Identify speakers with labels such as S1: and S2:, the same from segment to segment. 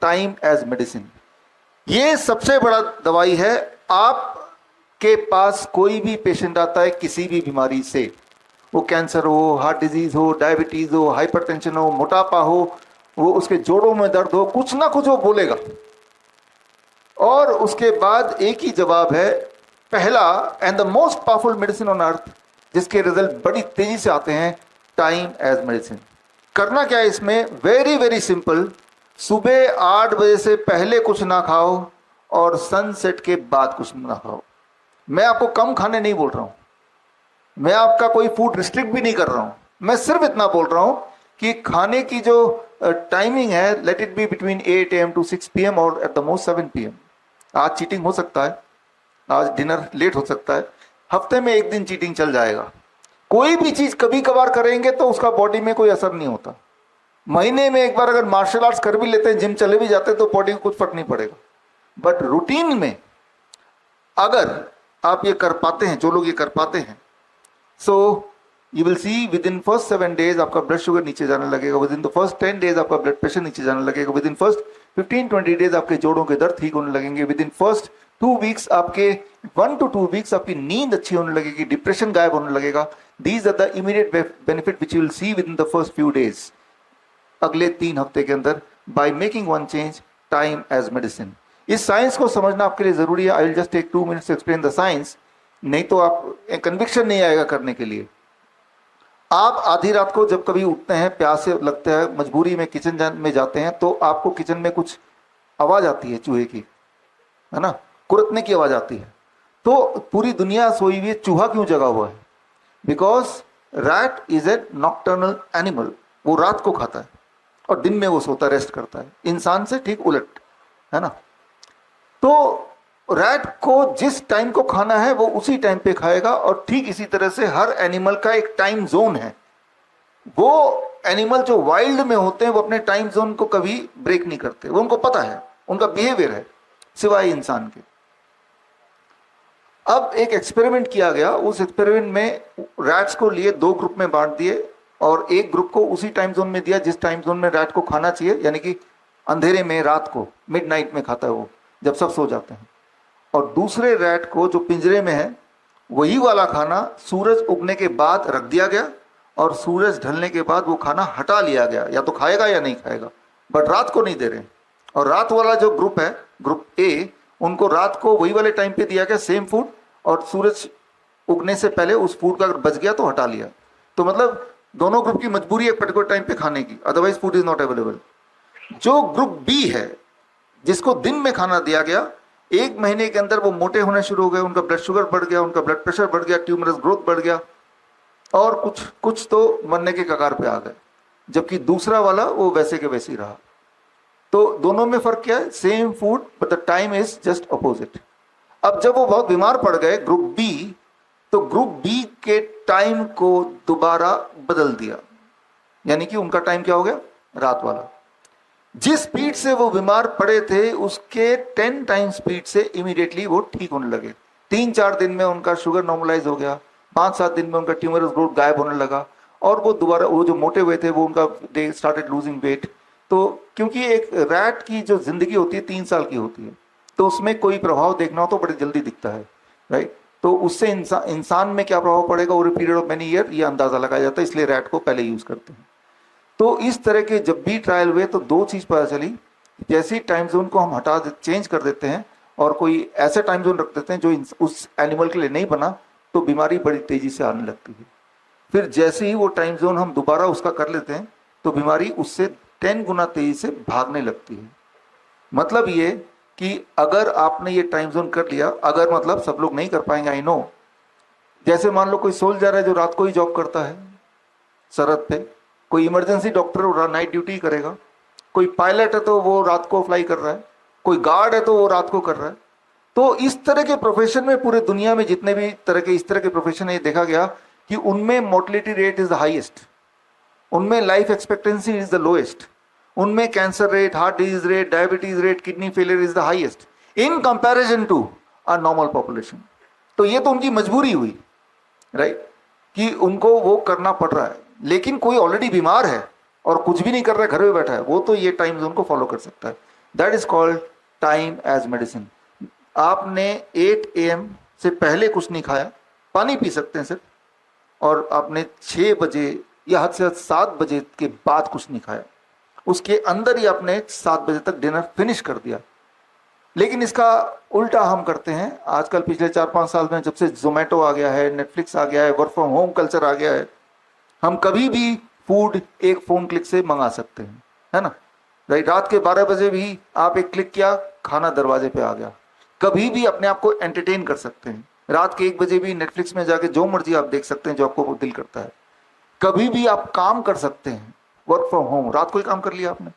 S1: Time as medicine. ये सबसे बड़ा दवाई है। आपके पास कोई भी पेशेंट आता है किसी भी बीमारी से, वो कैंसर हो, हार्ट डिजीज हो, डायबिटीज हो, हाइपरटेंशन हो, मोटापा हो, वो उसके जोड़ों में दर्द हो, कुछ ना कुछ वो बोलेगा। और उसके बाद एक ही जवाब है, पहला and the most powerful medicine on earth, जिसके रिजल्ट बड़ी तेजी से आते हैं, टाइम एज मेडिसिन। करना क्या है इसमें? Very very simple. सुबह 8 बजे से पहले कुछ ना खाओ और सनसेट के बाद कुछ ना खाओ। मैं आपको कम खाने नहीं बोल रहा हूं, मैं आपका कोई फूड रिस्ट्रिक्ट भी नहीं कर रहा हूं, मैं सिर्फ इतना बोल रहा हूं कि खाने की जो टाइमिंग है, let it be between 8 AM to 6 PM और एट द मोस्ट 7 PM। आज चीटिंग हो सकता है, आज डिनर लेट हो सकता है, हफ्ते में एक दिन चीटिंग चल जाएगा। कोई भी चीज कभी कभार करेंगे तो उसका बॉडी में कोई असर नहीं होता। महीने में एक बार अगर मार्शल आर्ट्स कर भी लेते हैं, जिम चले भी जाते हैं, तो बॉडी को कुछ फर्क नहीं पड़ेगा। बट रूटीन में अगर आप ये कर पाते हैं, जो लोग ये कर पाते हैं, so you will see with in first 7 days आपका ब्लड शुगर नीचे जाने लगेगा, with in the first 10 days आपका ब्लड प्रेशर नीचे जाने लगेगा, विद इन फर्स्ट 15-20 days आपके जोड़ों के दर्द ठीक होने लगेंगे, विद इन फर्स्ट 2 weeks आपके 1 to 2 weeks आपकी नींद अच्छी होने लगेगी, डिप्रेशन गायब होने लगेगा। These are the immediate benefit which you will see within the first few days, अगले 3 हफ्ते के अंदर, by making one change, time as medicine. इस साइंस को समझना आपके लिए जरूरी है। I will just take 2 minutes to explain the science, नहीं तो आप कन्विक्शन नहीं आएगा करने के लिए। आप आधी रात को जब कभी उठते हैं, प्यास से लगता है, मजबूरी में किचन में जाते हैं, तो आपको किचन में कुछ आवाज आती है चूहे की, है ना, कुरतने की आवाज आती है। तो पूरी दुनिया सोई हुई है, चूहा क्यों जगा हुआ है? Because rat is a nocturnal animal, वो रात को खाता है और दिन में वो सोता रेस्ट करता है, इंसान से ठीक उलट, है ना। तो रैट को जिस टाइम को खाना है वो उसी टाइम पे खाएगा, और ठीक इसी तरह से हर एनिमल का एक टाइम जोन है। वो एनिमल जो वाइल्ड में होते हैं वो अपने टाइम जोन को कभी ब्रेक नहीं करते, वो उनको पता है, उनका बिहेवियर है, सिवाय इंसान के। अब एक एक्सपेरिमेंट किया गया, उस एक्सपेरिमेंट में रैट्स को लिए 2 ग्रुप में बांट दिए, और एक ग्रुप को उसी टाइम जोन में दिया जिस टाइम जोन में रैट को खाना चाहिए, यानी कि अंधेरे में, रात को, मिडनाइट में खाता है वो, जब सब सो जाते हैं। और दूसरे रैट को जो पिंजरे में है, वही वाला खाना सूरज उगने के बाद रख दिया गया, और सूरज ढलने के बाद वो खाना हटा लिया गया, या तो खाएगा या नहीं खाएगा, बट रात को नहीं दे रहे। और रात वाला जो ग्रुप है, ग्रुप ए, उनको रात को वही वाले टाइम पे दिया गया सेम फूड, और सूरज उगने से पहले उस फूड का अगर बच गया तो हटा लिया। तो मतलब दोनों ग्रुप की मजबूरी है एक पर्टिकुलर टाइम पे खाने की, otherwise food is not available. जो ग्रुप बी है, जिसको दिन में खाना दिया गया, 1 महीने के अंदर वो मोटे होने शुरू हो गए, उनका ब्लड शुगर बढ़ गया, उनका ब्लड प्रेशर बढ़ गया, ट्यूमरस ग्रोथ बढ़ गया, और कुछ तो मरने के कगार पे आ गए। जबकि दूसरा वाला वो वैसे के वैसे ही रहा। तो दोनों में फर्क क्या है? Same food but the time is just opposite. अब जब वो बहुत बीमार पड़ गए ग्रुप बी, तो ग्रुप बी के टाइम को दोबारा बदल दिया, यानी कि उनका टाइम क्या हो गया? रात वाला। जिस स्पीड से वो बीमार पड़े थे उसके 10 टाइम स्पीड से इमीडिएटली वो ठीक होने लगे। 3-4 दिन में उनका शुगर नॉर्मलाइज हो गया, 5-7 दिन में उनका ट्यूमरस ग्रोथ गायब होने लगा, और वो दोबारा, वो जो मोटे हुए थे वो उनका दे स्टार्टेड लूजिंग वेट। तो क्योंकि एक रैट की जो जिंदगी होती है 3 साल की होती है, तो उसमें कोई प्रभाव देखना हो तो बड़ी जल्दी दिखता है, राइट। तो उससे इंसान में क्या प्रभाव पड़ेगा over a period of many year, ये अंदाजा लगाया जाता है, इसलिए रैट को पहले यूज करते हैं। तो इस तरह के जब भी ट्रायल हुए तो 2 चीज पता चली, जैसे टाइम जोन को हम चेंज कर देते हैं और कोई ऐसे टाइम जोन रख देते हैं जो उस एनिमल के लिए नहीं बना, तो बीमारी बड़ी तेजी से आने लगती है। फिर जैसे ही वो टाइम जोन हम दोबारा उसका कर लेते हैं तो बीमारी उससे 10 गुना तेजी से भागने लगती है। मतलब ये कि अगर आपने ये टाइम जोन कर लिया, अगर मतलब सब लोग नहीं कर पाएंगे, आई नो, जैसे मान लो कोई सोल्जर है जो रात को ही जॉब करता है सरहद पे, कोई इमरजेंसी डॉक्टर नाइट ड्यूटी करेगा, कोई पायलट है तो वो रात को फ्लाई कर रहा है, कोई गार्ड है तो वो रात को कर रहा है। तो इस तरह के प्रोफेशन में पूरे दुनिया में जितने भी इस तरह के प्रोफेशन है, देखा गया कि उनमें mortality rate is the highest, उनमें life expectancy is the lowest, उनमें cancer rate, heart disease rate, diabetes rate, kidney failure is the highest in comparison to a normal population. तो ये तो उनकी मजबूरी हुई, राइट, कि उनको वो करना पड़ रहा है। लेकिन कोई ऑलरेडी बीमार है और कुछ भी नहीं कर रहा है, घर में बैठा है, वो तो ये टाइम जोन को फॉलो कर सकता है। That is called time as medicine. आपने 8 AM से पहले कुछ नहीं खाया, पानी पी सकते हैं सिर्फ, और आपने 6 बजे या हद से हद 7 बजे के बाद कुछ नहीं खाया, उसके अंदर ही आपने 7 बजे तक डिनर फिनिश कर दिया। लेकिन इसका उल्टा हम करते हैं आजकल। पिछले 4-5 साल में जब से जोमेटो आ गया है, नेटफ्लिक्स आ गया है, वर्क फ्रॉम होम कल्चर आ गया है, हम कभी भी फूड एक फोन क्लिक से मंगा सकते हैं, है ना। राइट, रात के 12 बजे भी आप एक क्लिक किया, खाना दरवाजे पे आ गया। कभी भी अपने आप को एंटरटेन कर सकते हैं। रात के 1 बजे भी नेटफ्लिक्स में जाके जो मर्जी आप देख सकते हैं जो आपको दिल करता है। कभी भी आप काम कर सकते हैं, वर्क फ्रॉम होम, रात को ही काम कर लिया आपने।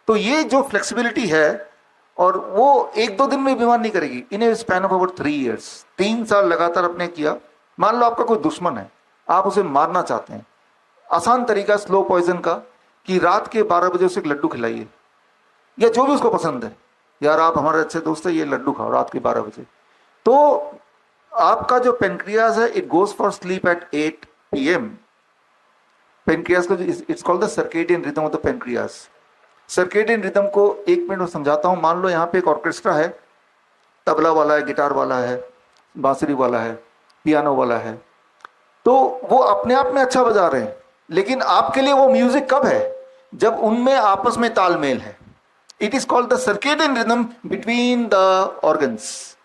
S1: तो ये जो फ्लेक्सिबिलिटी है, और वो 1-2 दिन में बीमार नहीं करेगी। इन ए स्पैन ऑफ अबाउट 3 years, 3 साल लगातार आपने किया। मान लो आपका कोई दुश्मन है, आप उसे मारना चाहते हैं, आसान तरीका स्लो पॉइजन का कि रात के 12 बजे उसे एक लड्डू खिलाइए, या जो भी उसको पसंद है। यार आप हमारे अच्छे दोस्त है, ये लड्डू खाओ रात के 12 बजे। तो आपका जो पेनक्रियाज है, it goes for sleep at 8 PM। Pancreas का it's called the circadian rhythm of the pancreas. Circadian rhythm को 1 मिनट में समझाता हूं। मान लो यहाँ पे एक ऑर्केस्ट्रा है, तबला वाला है, गिटार वाला है, बांसुरी वाला है, पियानो वाला है, तो वो अपने आप में अच्छा बजा रहे हैं, लेकिन आपके लिए वो म्यूजिक कब है? जब उनमें आपस में तालमेल है। It is called the circadian rhythm between the organs.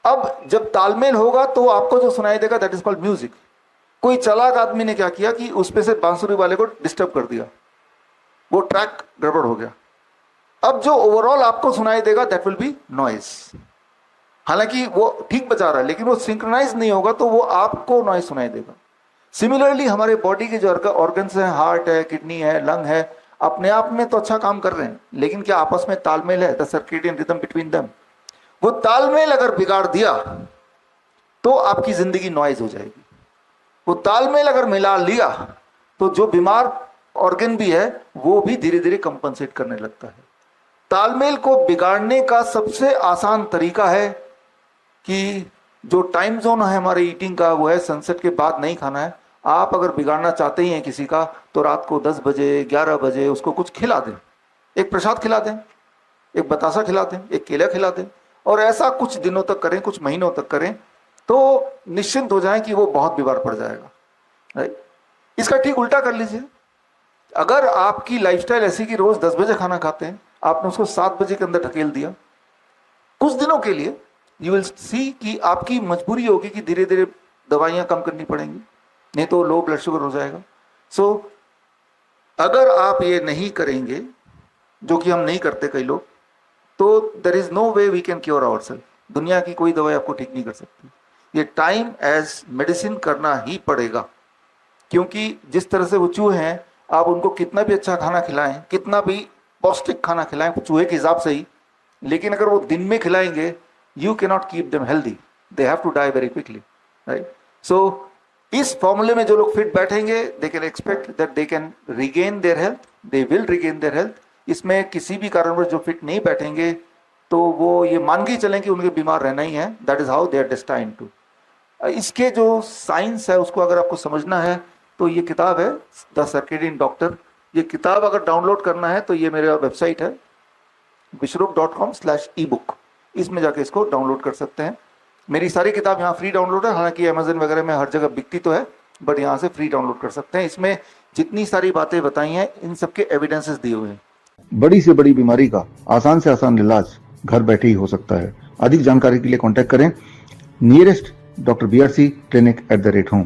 S1: अब जब तालमेल होगा तो आपको जो सुनाई देगा दैट इज कॉल्ड म्यूजिक। कोई चालाक आदमी ने क्या किया कि उस पे से बांसुरी वाले को डिस्टर्ब कर दिया, वो ट्रैक गड़बड़ हो गया। अब जो ओवरऑल आपको सुनाई देगा दैट विल बी नॉइज। हालांकि वो ठीक बजा रहा है, लेकिन वो सिंक्रोनाइज नहीं होगा तो वो आपको नॉइज सुनाई देगा। सिमिलरली हमारे बॉडी के जो ऑर्गन्स हैं, हार्ट है, किडनी है, लंग है, अपने आप में तो अच्छा काम कर रहे हैं, लेकिन क्या आपस में तालमेल है? The circadian rhythm between them. वो तालमेल अगर बिगाड़ दिया तो आपकी जिंदगी नॉइज हो जाएगी। वो तालमेल अगर मिला लिया तो जो बीमार ऑर्गन भी है वो भी धीरे धीरे कंपनसेट करने लगता है। तालमेल को बिगाड़ने का सबसे आसान तरीका है कि जो टाइम जोन है हमारे ईटिंग का, वो है सनसेट के बाद नहीं खाना है। आप अगर बिगाड़ना चाहते ही हैं किसी का, तो रात को 10 बजे 11 बजे उसको कुछ खिला दें, एक प्रसाद खिला दें, एक बतासा खिला दें, एक केला खिला दें, और ऐसा कुछ दिनों तक करें, कुछ महीनों तक करें, तो निश्चिंत हो जाएं कि वो बहुत बीमार पड़ जाएगा। राइट, इसका ठीक उल्टा कर लीजिए। अगर आपकी लाइफस्टाइल ऐसी कि रोज 10 बजे खाना खाते हैं, आपने उसको 7 बजे के अंदर ढकेल दिया कुछ दिनों के लिए, यू विल सी कि आपकी मजबूरी होगी कि धीरे धीरे दवाइयां कम करनी पड़ेंगी, नहीं तो लो ब्लड शुगर हो जाएगा। सो अगर आप ये नहीं करेंगे, जो कि हम नहीं करते कई लोग, तो there is no way we can cure ourselves. दुनिया की कोई दवाई आपको ठीक नहीं कर सकती। ये टाइम एज मेडिसिन करना ही पड़ेगा, क्योंकि जिस तरह से वो चूहे हैं, आप उनको कितना भी अच्छा खाना खिलाएं, कितना भी पौष्टिक खाना खिलाएं चूहे के हिसाब से ही, लेकिन अगर वो दिन में खिलाएंगे, you can not keep them healthy, they have to die very quickly. Right, so इस फॉर्मूले में जो लोग फिट बैठेंगे, they can expect that they can regain their health, they will regain their health. इसमें किसी भी कारणवश जो फिट नहीं बैठेंगे, तो वो ये मान के चलें कि उनके बीमार रहना ही है। That is how they are destined to. इसके जो साइंस है उसको अगर आपको समझना है तो ये किताब है द सर्केडियन डॉक्टर। ये किताब अगर डाउनलोड करना है तो ये मेरा वेबसाइट है vishrup.com/ebook, इसमें जाके इसको डाउनलोड कर सकते हैं। मेरी सारी किताब यहाँ फ्री डाउनलोड है, हालांकि अमेजन वगैरह में हर जगह बिकती तो है, बट यहाँ से फ्री डाउनलोड कर सकते हैं। इसमें जितनी सारी बातें बताई हैं, इन सबके एविडेंसेस दिए हुए हैं।
S2: बड़ी से बड़ी बीमारी का आसान से आसान इलाज घर बैठे ही हो सकता है। अधिक जानकारी के लिए कांटेक्ट करें nearest doctor BRC clinic @home।